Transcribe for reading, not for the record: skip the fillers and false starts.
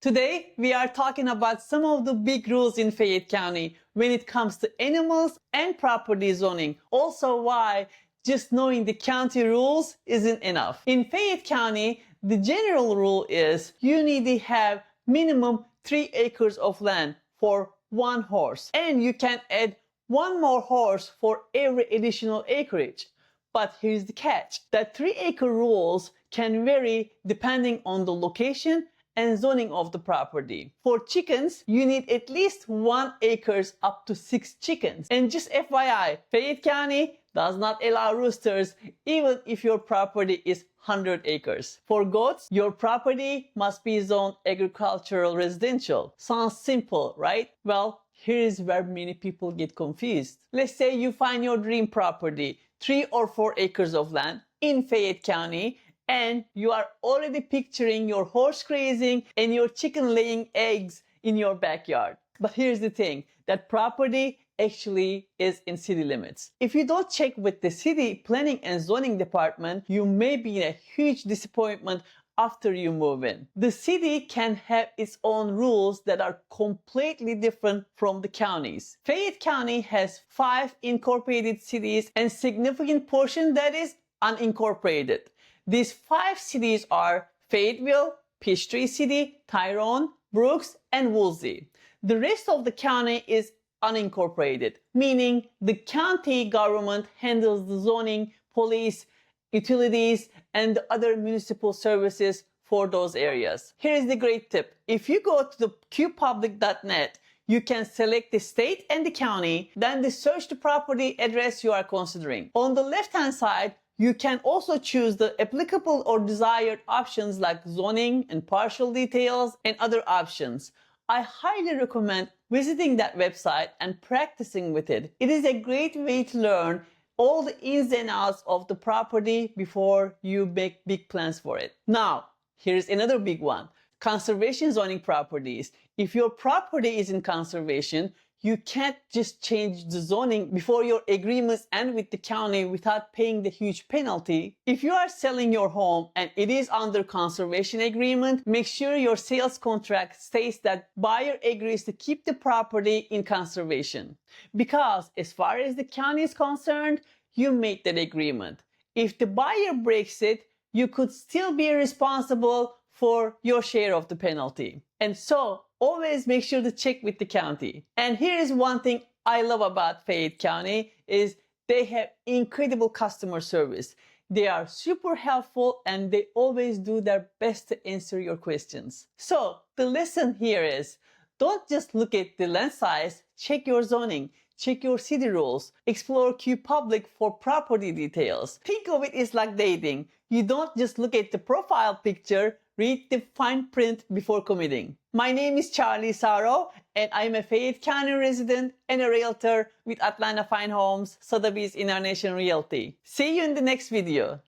Today, we are talking about some of the big rules in Fayette County when it comes to animals and property zoning. Also why just knowing the county rules isn't enough. In Fayette County, the general rule is you need to have minimum 3 acres of land for 1 horse. And you can add 1 more horse for every additional acreage. But here's the catch. The 3-acre rules can vary depending on the location and zoning of the property. For chickens, you need at least 1 acre up to 6 chickens. And just FYI, Fayette County does not allow roosters even if your property is 100 acres. For goats, your property must be zoned agricultural residential. Sounds simple, right? Well, here is where many people get confused. Let's say you find your dream property, 3 or 4 acres of land in Fayette County, and you are already picturing your horse grazing and your chicken laying eggs in your backyard. But here's the thing, that property actually is in city limits. If you don't check with the city planning and zoning department, you may be in a huge disappointment after you move in. The city can have its own rules that are completely different from the counties. Fayette County has 5 incorporated cities and significant portion that is unincorporated. These 5 cities are Fayetteville, Peachtree City, Tyrone, Brooks, and Woolsey. The rest of the county is unincorporated, meaning the county government handles the zoning, police, utilities, and the other municipal services for those areas. Here is the great tip. If you go to the qPublic.net, you can select the state and the county, then search the property address you are considering. On the left-hand side, you can also choose the applicable or desired options like zoning and partial details and other options. I highly recommend visiting that website and practicing with it. It is a great way to learn all the ins and outs of the property before you make big plans for it. Now, here's another big one. Conservation zoning properties. If your property is in conservation, you can't just change the zoning before your agreements end with the county without paying the huge penalty. If you are selling your home and it is under conservation agreement, make sure your sales contract states that buyer agrees to keep the property in conservation. Because as far as the county is concerned, you made that agreement. If the buyer breaks it, you could still be responsible for your share of the penalty. And so, always make sure to check with the county. And here is one thing I love about Fayette County is they have incredible customer service. They are super helpful and they always do their best to answer your questions. So the lesson here is, don't just look at the land size, check your zoning, check your city rules, explore qPublic for property details. Think of it as like dating. You don't just look at the profile picture, read the fine print before committing. My name is Charley and I'm a Fayette County resident and a realtor with Atlanta Fine Homes, Sotheby's International Realty. See you in the next video.